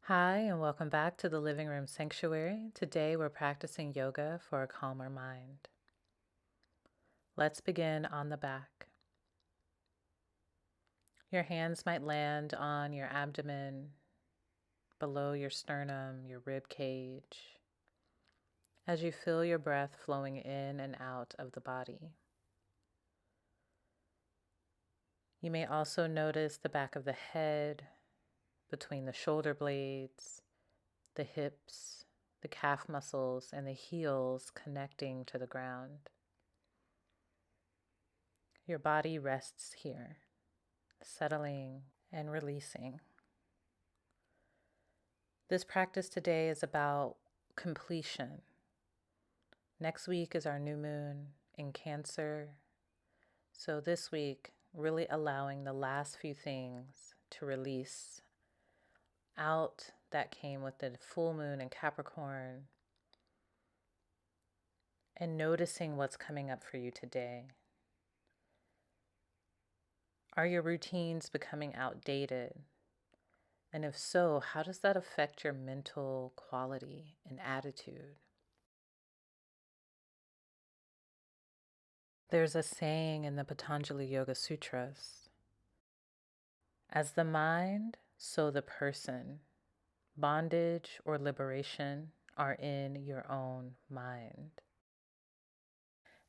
Hi, and welcome back to the Living Room Sanctuary. Today we're practicing yoga for a calmer mind. Let's begin on the back. Your hands might land on your abdomen, below your sternum, your rib cage, as you feel your breath flowing in and out of the body. You may also notice the back of the head, between the shoulder blades, the hips, the calf muscles, and the heels connecting to the ground. Your body rests here, settling and releasing. This practice today is about completion. Next week is our new moon in Cancer. So this week, really allowing the last few things to release out that came with the full moon in Capricorn, and noticing what's coming up for you today. Are your routines becoming outdated? And if so, how does that affect your mental quality and attitude? There's a saying in the Patanjali Yoga Sutras: as the mind, so the person. Bondage or liberation are in your own mind.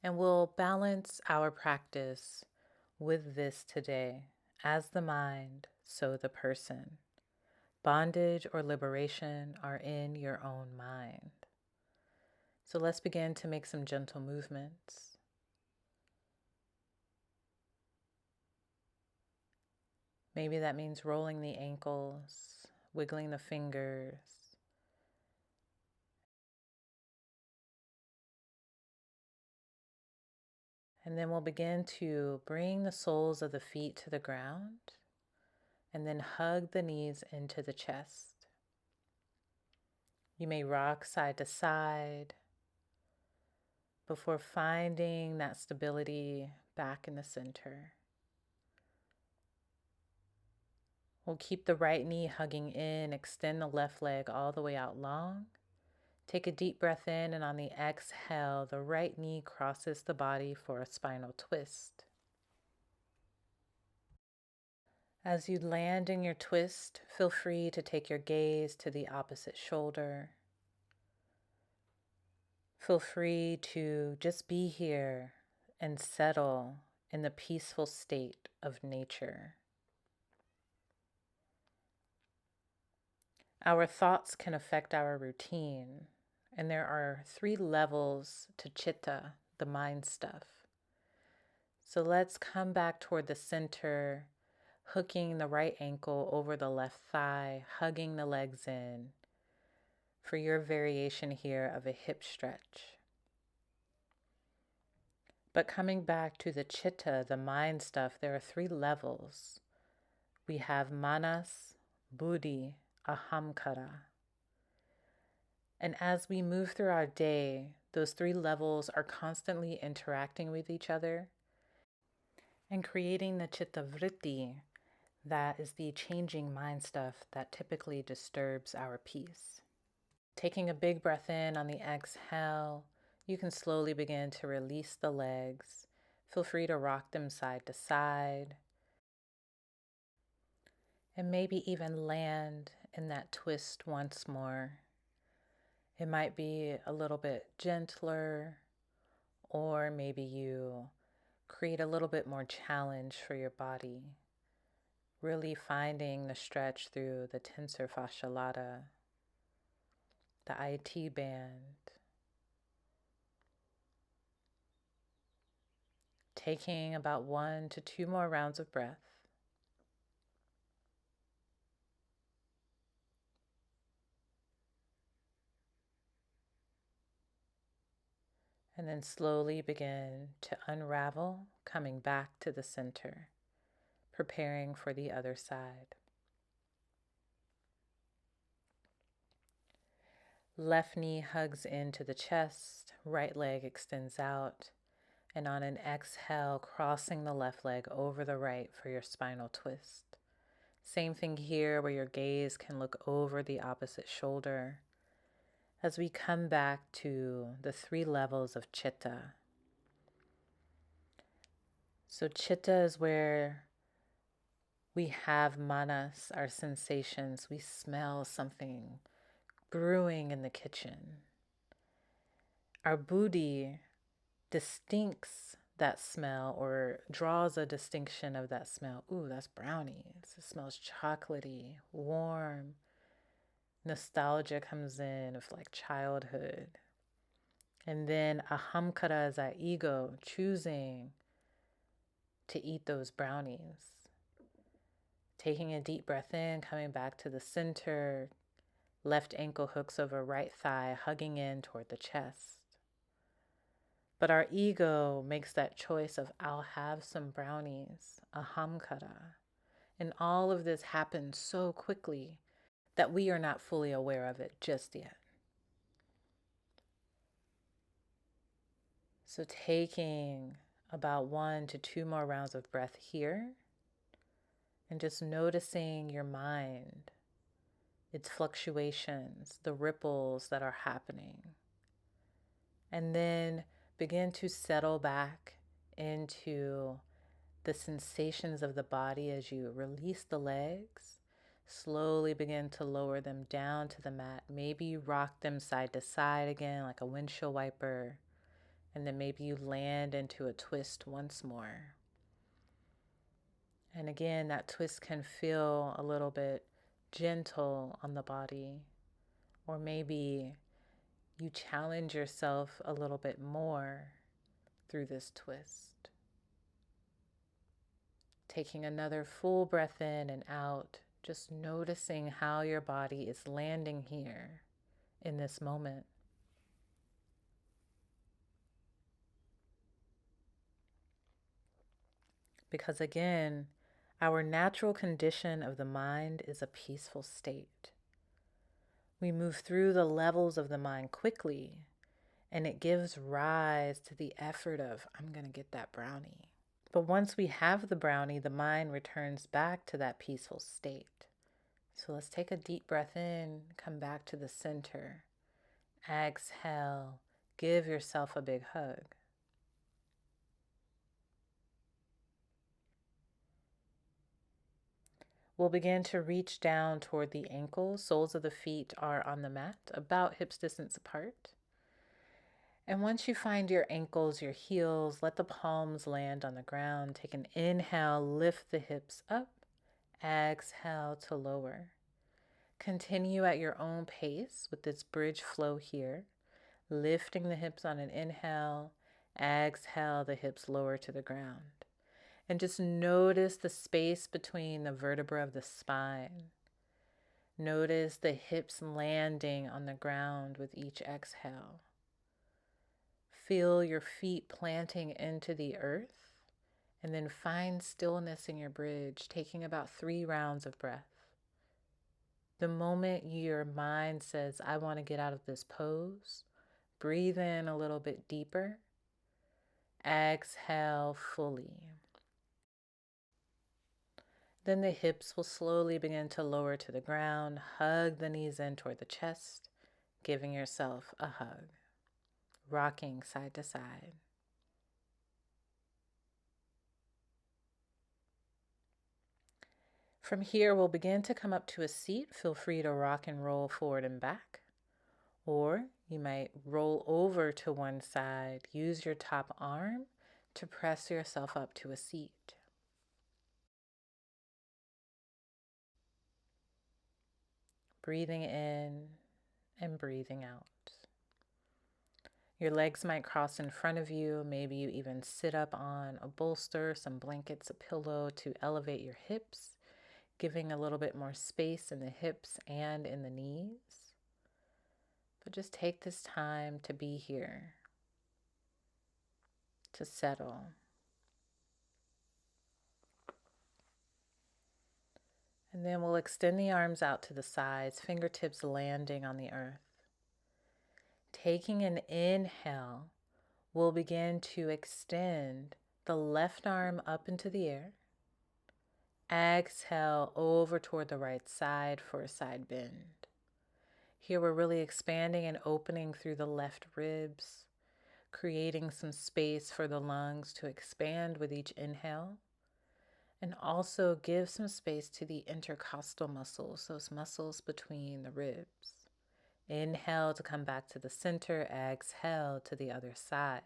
And we'll balance our practice with this today. As the mind, so the person. Bondage or liberation are in your own mind. So let's begin to make some gentle movements. Maybe that means rolling the ankles, wiggling the fingers. And then we'll begin to bring the soles of the feet to the ground and then hug the knees into the chest. You may rock side to side before finding that stability back in the center. We'll keep the right knee hugging in, extend the left leg all the way out long. Take a deep breath in, and on the exhale, the right knee crosses the body for a spinal twist. As you land in your twist, feel free to take your gaze to the opposite shoulder. Feel free to just be here and settle in the peaceful state of nature. Our thoughts can affect our routine, and there are 3 levels to chitta, the mind stuff. So let's come back toward the center, hooking the right ankle over the left thigh, hugging the legs in for your variation here of a hip stretch. But coming back to the chitta, the mind stuff, there are 3 levels. We have manas, buddhi, ahamkara. And as we move through our day, those 3 levels are constantly interacting with each other and creating the chitta vritti, that is the changing mind stuff that typically disturbs our peace. Taking a big breath in on the exhale, you can slowly begin to release the legs. Feel free to rock them side to side, and maybe even land in that twist once more. It might be a little bit gentler, or maybe you create a little bit more challenge for your body, really finding the stretch through the tensor fascia lata, the IT band. Taking about 1 to 2 more rounds of breath. And then slowly begin to unravel, coming back to the center, preparing for the other side. Left knee hugs into the chest, right leg extends out, and on an exhale, crossing the left leg over the right for your spinal twist. Same thing here, where your gaze can look over the opposite shoulder as we come back to the 3 levels of chitta. So chitta is where we have manas, our sensations. We smell something brewing in the kitchen. Our buddhi distincts that smell or draws a distinction of that smell. Ooh, that's brownies. It smells chocolatey, warm. Nostalgia comes in of like childhood. And then ahamkara is our ego choosing to eat those brownies. Taking a deep breath in, coming back to the center, left ankle hooks over right thigh, hugging in toward the chest. But our ego makes that choice of, I'll have some brownies, ahamkara. And all of this happens so quickly that we are not fully aware of it just yet. So taking about 1 to 2 more rounds of breath here, and just noticing your mind, its fluctuations, the ripples that are happening. And then begin to settle back into the sensations of the body as you release the legs. Slowly begin to lower them down to the mat. Maybe you rock them side to side again like a windshield wiper. And then maybe you land into a twist once more. And again, that twist can feel a little bit gentle on the body. Or maybe you challenge yourself a little bit more through this twist. Taking another full breath in and out, just noticing how your body is landing here in this moment. Because again, our natural condition of the mind is a peaceful state. We move through the levels of the mind quickly, and it gives rise to the effort of, I'm going to get that brownie. But once we have the brownie, the mind returns back to that peaceful state. So let's take a deep breath in, come back to the center. Exhale, give yourself a big hug. We'll begin to reach down toward the ankles. Soles of the feet are on the mat, about hips distance apart. And once you find your ankles, your heels, let the palms land on the ground. Take an inhale, lift the hips up. Exhale to lower. Continue at your own pace with this bridge flow here. Lifting the hips on an inhale. Exhale, the hips lower to the ground. And just notice the space between the vertebrae of the spine. Notice the hips landing on the ground with each exhale. Feel your feet planting into the earth, and then find stillness in your bridge, taking about 3 rounds of breath. The moment your mind says, I want to get out of this pose, breathe in a little bit deeper. Exhale fully. Then the hips will slowly begin to lower to the ground. Hug the knees in toward the chest, giving yourself a hug. Rocking side to side. From here, we'll begin to come up to a seat. Feel free to rock and roll forward and back. Or you might roll over to one side. Use your top arm to press yourself up to a seat. Breathing in and breathing out. Your legs might cross in front of you. Maybe you even sit up on a bolster, some blankets, a pillow to elevate your hips, giving a little bit more space in the hips and in the knees. But just take this time to be here, to settle. And then we'll extend the arms out to the sides, fingertips landing on the earth. Taking an inhale, we'll begin to extend the left arm up into the air. Exhale over toward the right side for a side bend. Here we're really expanding and opening through the left ribs, creating some space for the lungs to expand with each inhale. And also give some space to the intercostal muscles, those muscles between the ribs. Inhale to come back to the center, exhale to the other side.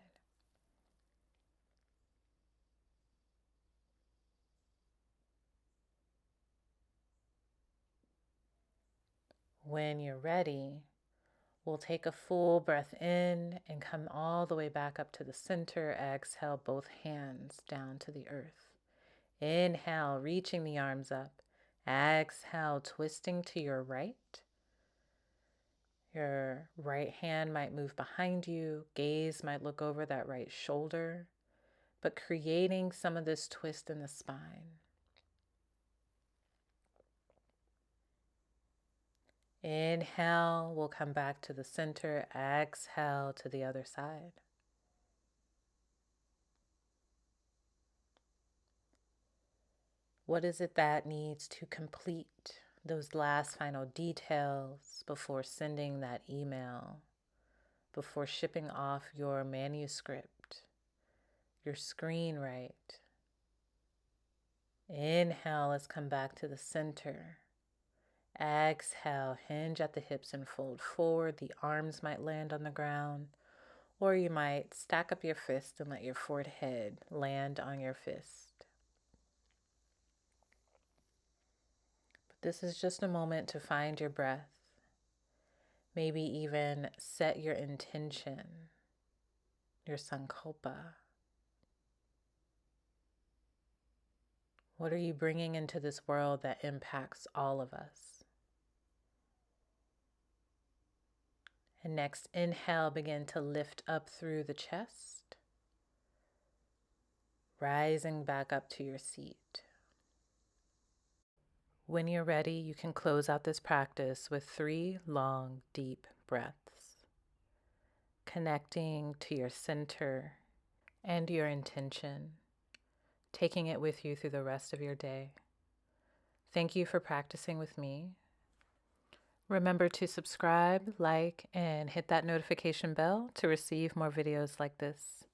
When you're ready, we'll take a full breath in and come all the way back up to the center. Exhale, both hands down to the earth. Inhale, reaching the arms up. Exhale, twisting to your right. Your right hand might move behind you. Gaze might look over that right shoulder, but creating some of this twist in the spine. Inhale, we'll come back to the center. Exhale to the other side. What is it that needs to complete those last final details before sending that email, before shipping off your manuscript, your screenwrite? Inhale, let's come back to the center. Exhale, hinge at the hips and fold forward. The arms might land on the ground, or you might stack up your fist and let your forehead land on your fist. But this is just a moment to find your breath. Maybe even set your intention, your sankalpa. What are you bringing into this world that impacts all of us? And next, inhale, begin to lift up through the chest, rising back up to your seat. When you're ready, you can close out this practice with 3 long, deep breaths, connecting to your center and your intention, taking it with you through the rest of your day. Thank you for practicing with me. Remember to subscribe, like, and hit that notification bell to receive more videos like this.